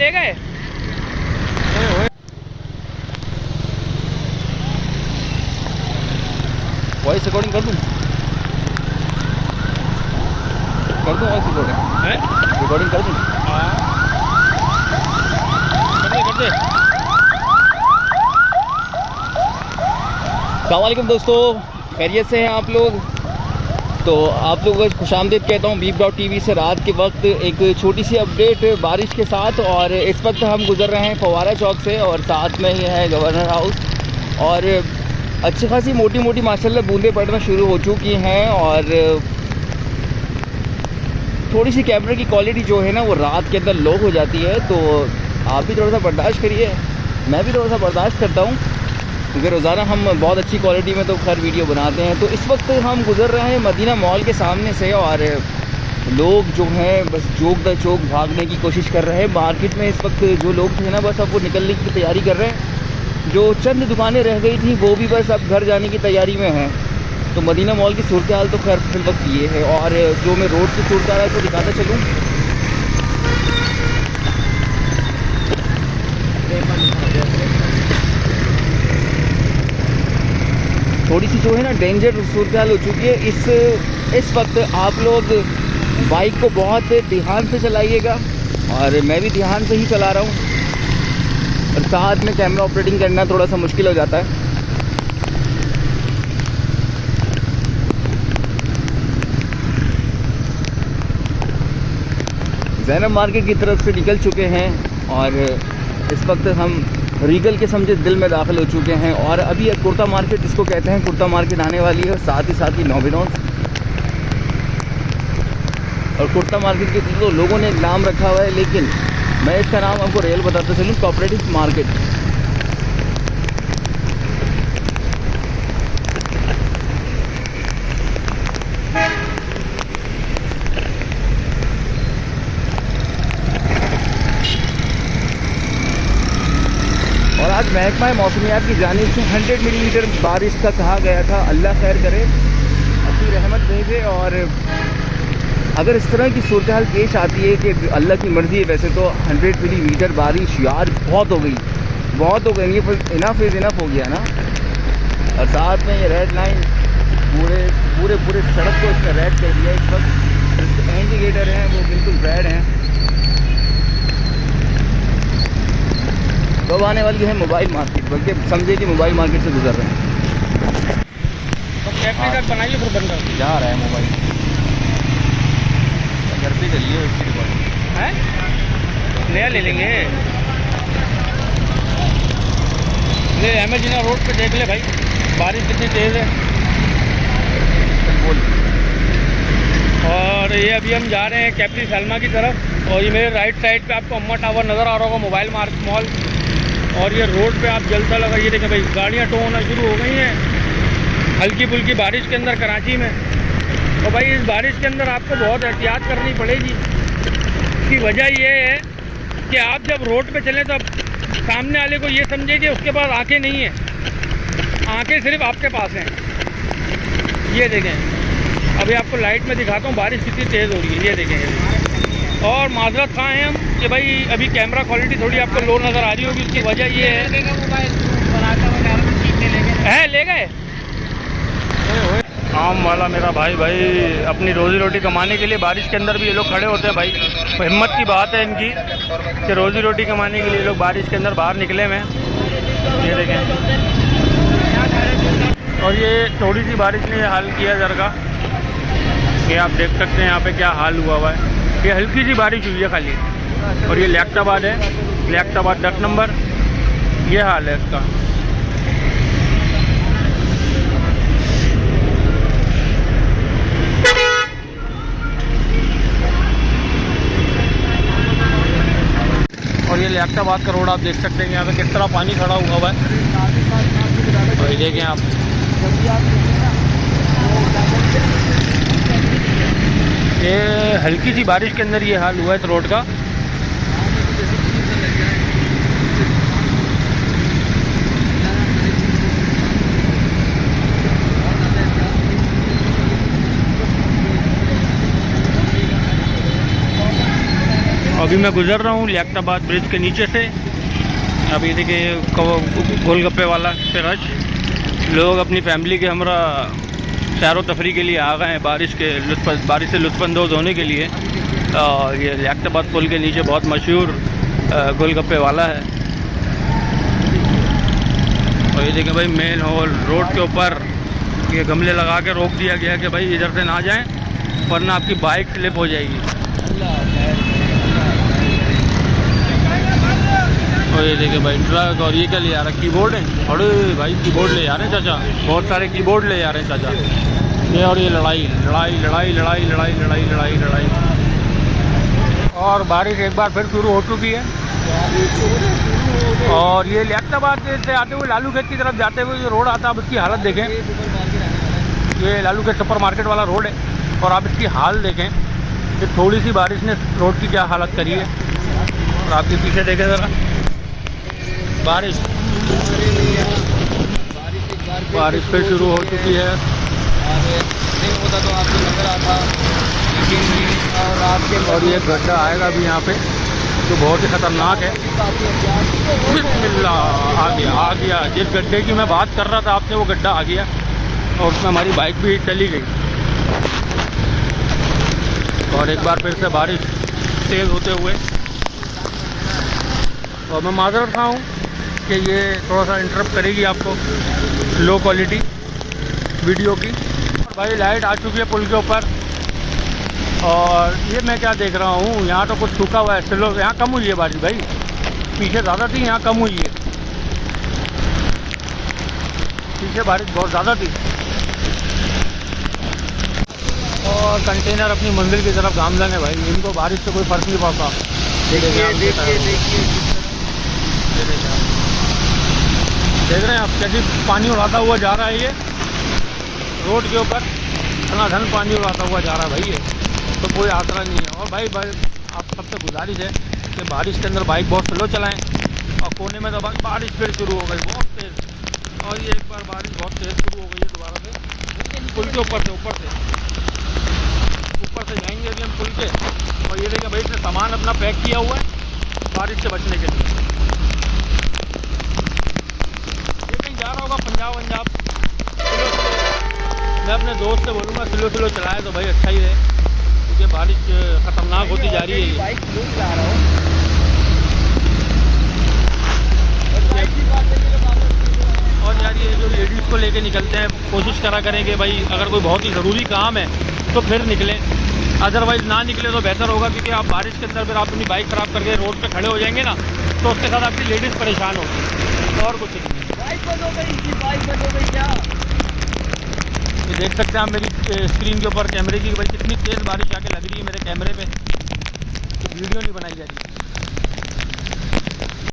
ले गए। Voice recording कर दूँ वॉइस रिकॉर्डिंग कर दूँ। कर दे। अस्सलाम वालेकुम दोस्तों, खैरियत से हैं आप लोग। तो आप लोगों को खुशामदीद कहता हूँ BeepTV से। रात के वक्त एक छोटी सी अपडेट बारिश के साथ, और इस वक्त हम गुज़र रहे हैं फवारा चौक से, और साथ में ही है गवर्नर हाउस। और अच्छी खासी मोटी मोटी माशाल्लाह बूंदें पड़ना शुरू हो चुकी हैं, और थोड़ी सी कैमरे की क्वालिटी जो है ना वो रात के अंदर लो हो जाती है। तो आप भी थोड़ा सा बर्दाश्त करिए, मैं भी थोड़ा सा बर्दाश्त करता हूँ, क्योंकि रोज़ाना हम बहुत अच्छी क्वालिटी में तो खैर वीडियो बनाते हैं। तो इस वक्त हम गुज़र रहे हैं मदीना मॉल के सामने से, और लोग जो हैं बस चौक दर चौक भागने की कोशिश कर रहे हैं। मार्केट में इस वक्त जो लोग थे ना बस अब वो निकलने की तैयारी कर रहे हैं। जो चंद दुकानें रह गई थी वो भी बस अब घर जाने की तैयारी में हैं। तो मदीना मॉल की सूरत हाल तो खैर फिल वक्त ये है, और जो मैं रोड की सूरत हाल है तो दिखाता चलूँ। थोड़ी सी जो है ना डेंजर सूरत हाल हो चुकी है। इस वक्त आप लोग बाइक को बहुत ध्यान से चलाइएगा, और मैं भी ध्यान से ही चला रहा हूँ, और साथ में कैमरा ऑपरेटिंग करना थोड़ा सा मुश्किल हो जाता है। ज़ैनब मार्केट की तरफ से निकल चुके हैं, और इस वक्त हम रीगल के समझे दिल में दाखिल हो चुके हैं। और अभी एक कुर्ता मार्केट जिसको कहते हैं, कुर्ता मार्केट आने वाली है, साथ ही नौबिनौज। और कुर्ता मार्केट के तो लोगों ने एक नाम रखा हुआ है, लेकिन मैं इसका नाम आपको रियल बताता चलूँ, कोऑपरेटिव मार्केट। और आज महकमा मौसमियात की जानिब से 100 मिलीमीटर बारिश का कहा गया था। अल्लाह खैर करे, अपनी रहमत भेजे। और अगर इस तरह की सूरत हाल पेश आती है कि अल्लाह की मर्ज़ी है, वैसे तो 100 मिलीमीटर बारिश यार बहुत हो गई, इनफ हो गया ना। और साथ में ये रेड लाइन पूरे सड़क को इसका रेड कर दिया। इस वक्त इंडिकेटर हैं वो बिल्कुल रेड हैं। कब आने वाली है मोबाइल मार्केट, बल्कि समझे कि मोबाइल मार्केट से गुजर रहे हैं। तो कैप्टन बनाइए फिर बंद कर जा रहा है मोबाइल घर पे करिए उसकी रिकॉर्डिंग है, नया ले लेंगे। ये एमेजिना रोड पे देख ले भाई, बारिश कितनी तेज़ है। बोल। और ये अभी हम जा रहे हैं कैप्टन सलमा की तरफ, और ये मेरे राइट साइड पे आपको अम्मा टावर नज़र आ रहा होगा, मोबाइल मॉल। और ये रोड पे आप जलसा लगा, ये देखें भाई गाड़ियाँ टो होना शुरू हो गई हैं हल्की फुल्की बारिश के अंदर कराची में। तो भाई इस बारिश के अंदर आपको बहुत एहतियात करनी पड़ेगी। इसकी वजह ये है कि आप जब रोड पे चलें तो सामने वाले को ये समझे कि उसके पास आंखें नहीं हैं, आंखें सिर्फ आपके पास हैं। ये देखें, अभी आपको लाइट में दिखाता हूँ बारिश कितनी तेज़ हो रही है। ये देखें, और माजरत कहाँ हैं हम कि भाई अभी कैमरा क्वालिटी थोड़ी आपको लो नज़र आ रही होगी। उसकी वजह ये है ले गए आम वाला मेरा भाई अपनी रोज़ी रोटी कमाने के लिए बारिश के अंदर भी ये लोग खड़े होते हैं भाई। तो हिम्मत की बात है इनकी कि रोज़ी रोटी कमाने के लिए ये लोग बारिश के अंदर बाहर निकले हुए हैं। ये देखें, और ये थोड़ी सी बारिश ने ये हाल किया जर का, कि आप देख सकते हैं यहाँ पे क्या हाल हुआ है। ये हल्की सी बारिश हुई है खाली, और ये लियाकताबाद है, लियाकताबाद 10 नंबर, ये हाल है इसका। और ये लियाकताबाद का रोड आप देख सकते हैं, यहाँ पे किस तरह पानी खड़ा हुआ है। और ये देखें आप, ये हल्की सी बारिश के अंदर ये हाल हुआ है इस रोड का। अभी मैं गुजर रहा हूँ लियाकताबाद ब्रिज के नीचे से। अभी देखिए गोलगप्पे वाला पे रश, लोग अपनी फैमिली के हमरा सैर तफरी के लिए आ गए हैं बारिश से लुत्फ़अंदोज़ होने के लिए। और ये लियाकताबाद पुल के नीचे बहुत मशहूर गोलगप्पे वाला है। और ये देखें भाई, मेन हॉल रोड के ऊपर ये गमले लगा के रोक दिया गया कि भाई इधर से ना जाएं वरना आपकी बाइक स्लिप हो जाएगी। और ये देखिए भाई ट्रक, और ये क्या ले आ रहा है, कीबोर्ड है। अरे भाई कीबोर्ड ले आ रहे हैं चाचा, बहुत सारे कीबोर्ड ले आ रहे हैं चाचा। ये और ये लड़ाई लड़ाई लड़ाई लड़ाई लड़ाई लड़ाई लड़ाई लड़ाई। और बारिश एक बार फिर शुरू हो चुकी है। और ये लियाकताबाद से आते हुए लालू खेत की तरफ जाते हुए जो रोड आता है, अब इसकी हालत देखें। ये लालू खेत सुपर मार्केट वाला रोड है और आप इसकी हाल देखें कि थोड़ी सी बारिश ने रोड की क्या हालत करी है। और आपके पीछे देखें ज़रा, बारिश फिर शुरू हो चुकी है। नहीं होता तो आपको नजर आता, और ये गड्ढा आएगा अभी यहाँ पे जो बहुत ही ख़तरनाक है। बिस्मिल्लाह, आ गया जिस गड्ढे की मैं बात कर रहा था आपसे, वो गड्ढा आ गया और उसमें हमारी बाइक भी चली गई। और एक बार फिर से बारिश तेज़ होते हुए, और मैं माजरत खां हूँ कि ये थोड़ा सा इंटरप्ट करेगी आपको लो क्वालिटी वीडियो की। और भाई लाइट आ चुकी है पुल के ऊपर। और ये मैं क्या देख रहा हूँ, यहाँ तो कुछ सूखा हुआ है। चलो यहाँ कम हुई है बारिश भाई, पीछे ज़्यादा थी, यहाँ कम हुई है। पीछे बारिश बहुत ज़्यादा थी। और कंटेनर अपनी मंजिल की तरफ गामजन है भाई, इनको बारिश से कोई फर्क नहीं पड़ता। देख रहे हैं आप कैसे पानी उड़ाता हुआ जा रहा है। ये रोड के ऊपर धनाधन पानी उड़ाता हुआ जा रहा है भाई, ये तो कोई आसरा नहीं है। और भाई आप सबसे गुजारिश है कि बारिश के अंदर बाइक बहुत स्लो चलाएं। और कोने में तो बारिश फिर शुरू हो गई बहुत तेज़। और ये एक बार बारिश बहुत तेज़ शुरू हो गई है दोबारा से पुल के ऊपर से जाएंगे अभी हम पुल के। और ये देखिए भाई, इसने सामान अपना पैक किया हुआ है बारिश से बचने के लिए। ये कहीं जा रहा होगा पंजाब वंजाब, मैं अपने दोस्त से बोलूँगा स्लो चलाए तो भाई अच्छा ही है, क्योंकि बारिश ख़तरनाक होती जा रही है। बाइक जा रहा हूँ। और यार ये जो लेडीज़ को लेके निकलते हैं, कोशिश करा करें कि भाई अगर कोई बहुत ही ज़रूरी काम है तो फिर निकलें, अदरवाइज़ ना निकले तो बेहतर होगा। क्योंकि आप बारिश के अंदर फिर आप अपनी बाइक ख़राब करके रोड पे खड़े हो जाएंगे ना, तो उसके साथ आपकी लेडीज़ परेशान होगी और कुछ नहीं। बाइक बंद हो गई क्या? ये देख सकते हैं आप मेरी स्क्रीन के ऊपर कैमरे की, भाई कितनी तेज़ बारिश आके लग रही है मेरे कैमरे पे, तो वीडियो नहीं बनाई जा रही।